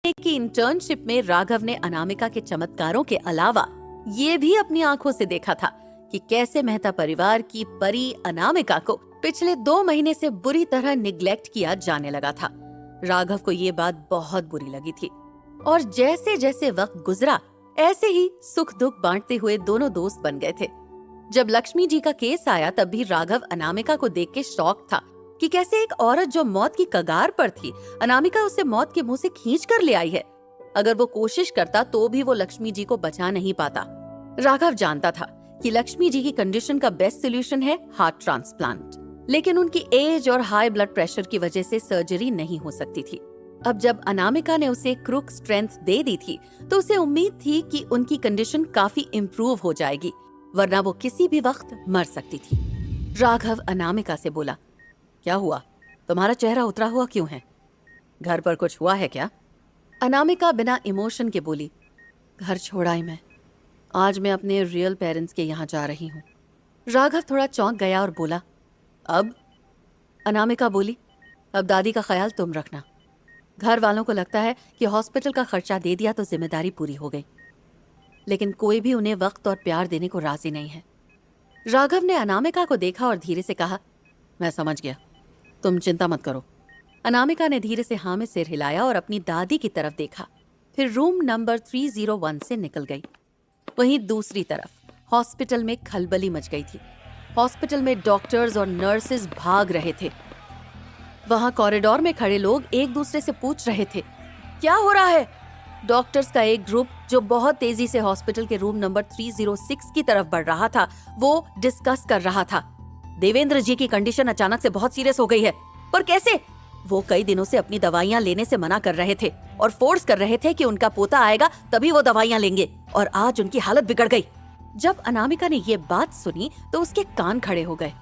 महीने की इंटर्नशिप में राघव ने अनामिका के चमत्कारों के अलावा ये भी अपनी आंखों से देखा था कि कैसे मेहता परिवार की परी अनामिका को पिछले 2 महीने से बुरी तरह निग्लेक्ट किया जाने लगा था। राघव को ये बात बहुत बुरी लगी थी और जैसे जैसे वक्त गुजरा ऐसे ही सुख दुख बांटते हुए दोनों दोस्त बन गए थे। जब लक्ष्मी जी का केस आया तब भी राघव अनामिका को देख के शॉक था कि कैसे एक औरत जो मौत की कगार पर थी, अनामिका उसे मौत के मुंह से खींच कर ले आई है। अगर वो कोशिश करता तो भी वो लक्ष्मी जी को बचा नहीं पाता। राघव जानता था कि लक्ष्मी जी की कंडीशन का बेस्ट सोल्यूशन है हार्ट ट्रांसप्लांट, लेकिन उनकी एज और हाई ब्लड प्रेशर की वजह से सर्जरी नहीं हो सकती थी। अब जब अनामिका ने उसे क्रुक स्ट्रेंथ दे दी थी तो उसे उम्मीद थी कि उनकी कंडीशन काफी इम्प्रूव हो जाएगी, वरना वो किसी भी वक्त मर सकती थी। राघव अनामिका से बोला, क्या हुआ? तुम्हारा चेहरा उतरा हुआ क्यों है? घर पर कुछ हुआ है क्या? अनामिका बिना इमोशन के बोली, घर छोड़ा ही मैं। आज मैं अपने रियल पेरेंट्स के यहाँ जा रही हूँ। राघव थोड़ा चौंक गया और बोला, अब? अनामिका बोली, अब दादी का ख्याल तुम रखना। घर वालों को लगता है कि हॉस्पिटल का खर्चा दे दिया तो जिम्मेदारी पूरी हो गई, लेकिन कोई भी उन्हें वक्त और प्यार देने को राजी नहीं है। राघव ने अनामिका को देखा और धीरे से कहा, मैं समझ गया, तुम चिंता मत करो। अनामिका ने धीरे से हाँ में सिर हिलाया और अपनी दादी की तरफ देखा, फिर रूम नंबर 301 से निकल गई। वहीं दूसरी तरफ हॉस्पिटल में खलबली मच गई थी। हॉस्पिटल में डॉक्टर्स और नर्सेज भाग रहे थे। वहां कॉरिडोर में खड़े लोग एक दूसरे से पूछ रहे थे, क्या हो रहा है? डॉक्टर्स का एक ग्रुप जो बहुत तेजी से हॉस्पिटल के रूम नंबर 306 की तरफ बढ़ रहा था, वो डिस्कस कर रहा था, देवेंद्र जी की कंडीशन अचानक से बहुत सीरियस हो गई है। पर कैसे? वो कई दिनों से अपनी दवाइयां लेने से मना कर रहे थे और फोर्स कर रहे थे कि उनका पोता आएगा तभी वो दवाइयां लेंगे, और आज उनकी हालत बिगड़ गई। जब अनामिका ने ये बात सुनी तो उसके कान खड़े हो गए।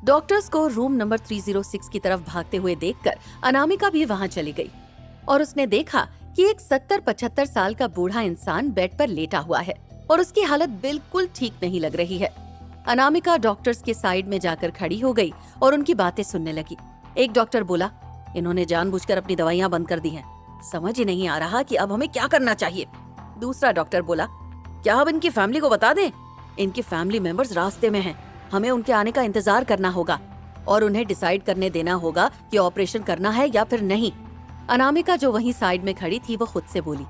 डॉक्टर्स को रूम नंबर 306 की तरफ भागते हुए देखकर अनामिका भी वहां चली गई और उसने देखा कि एक 70-75 साल का बूढ़ा इंसान बेड पर लेटा हुआ है और उसकी हालत बिल्कुल ठीक नहीं लग रही है। अनामिका डॉक्टर्स के साइड में जाकर खड़ी हो गई और उनकी बातें सुनने लगी। एक डॉक्टर बोला, इन्होंने जानबूझकर अपनी दवाइयां बंद कर दी हैं। समझ ही नहीं आ रहा कि अब हमें क्या करना चाहिए। दूसरा डॉक्टर बोला, क्या हम इनकी फैमिली को बता दें? इनकी फैमिली मेंबर्स रास्ते में हैं। हमें उनके आने का इंतजार करना होगा और उन्हें डिसाइड करने देना होगा कि ऑपरेशन करना है या फिर नहीं। अनामिका जो वहीं साइड में खड़ी थी वो खुद से बोली,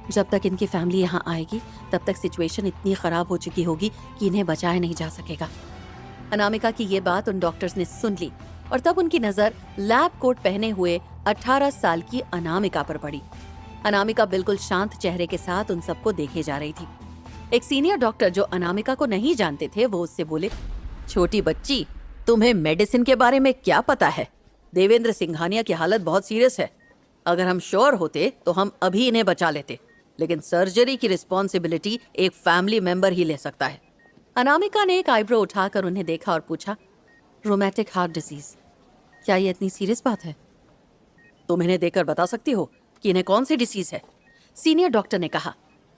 जब तक इनकी फैमिली यहाँ आएगी तब तक सिचुएशन इतनी खराब हो चुकी होगी कि इन्हें बचाया नहीं जा सकेगा। अनामिका की ये बात उन डॉक्टर्स ने सुन ली और तब उनकी नजर लैब कोट पहने हुए 18 साल की अनामिका पर पड़ी। अनामिका बिल्कुल शांत चेहरे के साथ उन सबको देखे जा रही थी। एक सीनियर डॉक्टर जो अनामिका को नहीं जानते थे वो उससे बोले, छोटी बच्ची, तुम्हें मेडिसिन के बारे में क्या पता है? देवेंद्र सिंघानिया की हालत बहुत सीरियस है। अगर हम श्योर होते तो हम अभी इन्हें बचा लेते, लेकिन सर्जरी की रिस्पॉन्सिबिलिटी एक फैमिली मेंबर ही ले सकता है। अनामिका ने एक आईब्रो उठाकर उन्हें देखा और पूछा, रोमैटिक हार्ट डिजीज, क्या ये इतनी सीरियस बात है? तुम इन्हें देखकर बता सकती हो कि इन्हें कौन सी डिसीज है? सीनियर डॉक्टर ने कहा।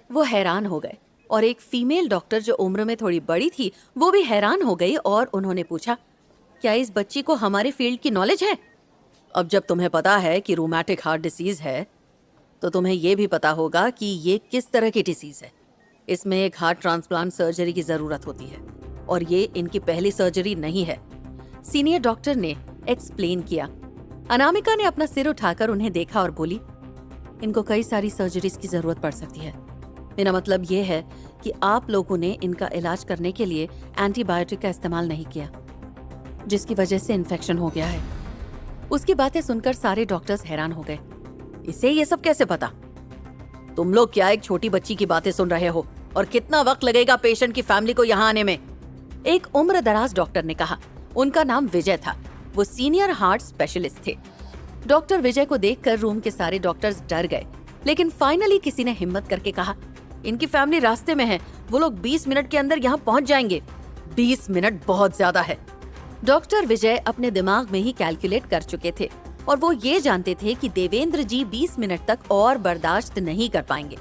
वो हैरान हो गए और एक फीमेल डॉक्टर जो उम्र में थोड़ी बड़ी थी वो भी हैरान हो गई और उन्होंने पूछा, क्या इस बच्ची को हमारे फील्ड की नॉलेज है? अब जब तुम्हें पता है कि रूमैटिक हार्ट डिसीज है तो तुम्हें ये भी पता होगा कि ये किस तरह की डिसीज है। इसमें एक हार्ट ट्रांसप्लांट सर्जरी की जरूरत होती है और ये इनकी पहली सर्जरी नहीं है, सीनियर डॉक्टर ने एक्सप्लेन किया। अनामिका ने अपना सिर उठाकर उन्हें देखा और बोली, इनको कई सारी सर्जरीज की जरूरत पड़ सकती है। मेरा मतलब ये है कि आप लोगों ने इनका इलाज करने के लिए एंटीबायोटिक का इस्तेमाल नहीं किया, जिसकी वजह से इन्फेक्शन हो गया है। उसकी बातें सुनकर सारे डॉक्टर्स हैरान हो गए। इसे ये सब कैसे पता? तुम लोग क्या एक छोटी बच्ची की बातें सुन रहे हो? और कितना वक्त लगेगा पेशेंट की फैमिली को यहाँ आने में? एक उम्र दराज डॉक्टर ने कहा। उनका नाम विजय था। वो सीनियर हार्ट स्पेशलिस्ट थे। डॉक्टर विजय को देखकर रूम के सारे डॉक्टर्स डर गए, लेकिन फाइनली किसी ने हिम्मत करके कहा, इनकी फैमिली रास्ते में है, वो लोग 20 मिनट के अंदर यहाँ पहुँच जाएंगे। 20 मिनट बहुत ज्यादा है। डॉक्टर विजय अपने दिमाग में ही कैलकुलेट कर चुके थे और वो ये जानते थे कि देवेंद्र जी 20 मिनट तक और बर्दाश्त नहीं कर पाएंगे।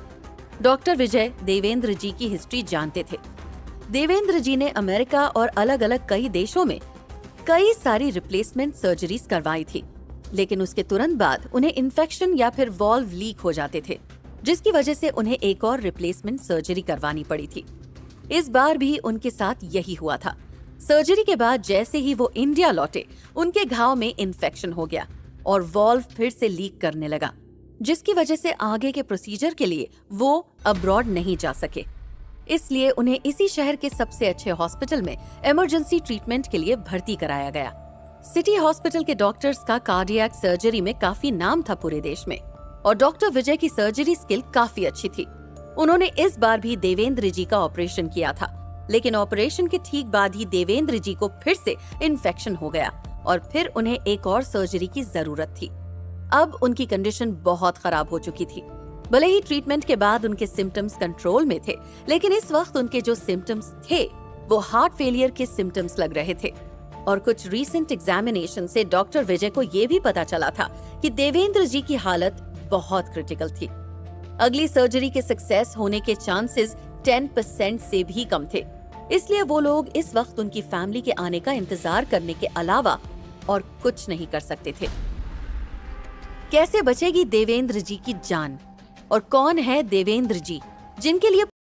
डॉक्टर विजय देवेंद्र जी की हिस्ट्री जानते थे। देवेंद्र जी ने अमेरिका और अलग अलग कई देशों में कई सारी रिप्लेसमेंट सर्जरीज करवाई थी। लेकिन उसके तुरंत बाद उन्हें इन्फेक्शन या फिर वॉल्व लीक हो जाते थे, जिसकी वजह से उन्हें एक और रिप्लेसमेंट सर्जरी करवानी पड़ी थी। इस बार भी उनके साथ यही हुआ था। सर्जरी के बाद जैसे ही वो इंडिया लौटे, उनके घाव में इन्फेक्शन हो गया और वॉल्व फिर से लीक करने लगा, जिसकी वजह से आगे के प्रोसीजर के लिए वो अब्रॉड नहीं जा सके। इसलिए उन्हें इसी शहर के सबसे अच्छे हॉस्पिटल में इमरजेंसी ट्रीटमेंट के लिए भर्ती कराया गया। सिटी हॉस्पिटल के डॉक्टर्स का कार्डियक सर्जरी में काफी नाम था पूरे देश में, और डॉक्टर विजय की सर्जरी स्किल काफी अच्छी थी। उन्होंने इस बार भी देवेंद्र जी का ऑपरेशन किया था, लेकिन ऑपरेशन के ठीक बाद ही देवेंद्र जी को फिर से इन्फेक्शन हो गया और फिर उन्हें एक और सर्जरी की जरूरत थी। अब उनकी कंडीशन बहुत खराब हो चुकी थी। भले ही ट्रीटमेंट के बाद उनके सिम्टम्स कंट्रोल में थे, लेकिन इस वक्त उनके जो सिम्टम्स थे वो हार्ट फेलियर के सिम्टम्स लग रहे थे। और कुछ रीसेंट एग्जामिनेशन से डॉक्टर विजय को ये भी पता चला था कि देवेंद्र जी की हालत बहुत क्रिटिकल थी। अगली सर्जरी के सक्सेस होने के चांसेस 10% से भी कम थे। इसलिए वो लोग इस वक्त उनकी फैमिली के आने का इंतजार करने के अलावा और कुछ नहीं कर सकते थे। कैसे बचेगी देवेंद्र जी की जान, और कौन है देवेंद्र जी जिनके लिए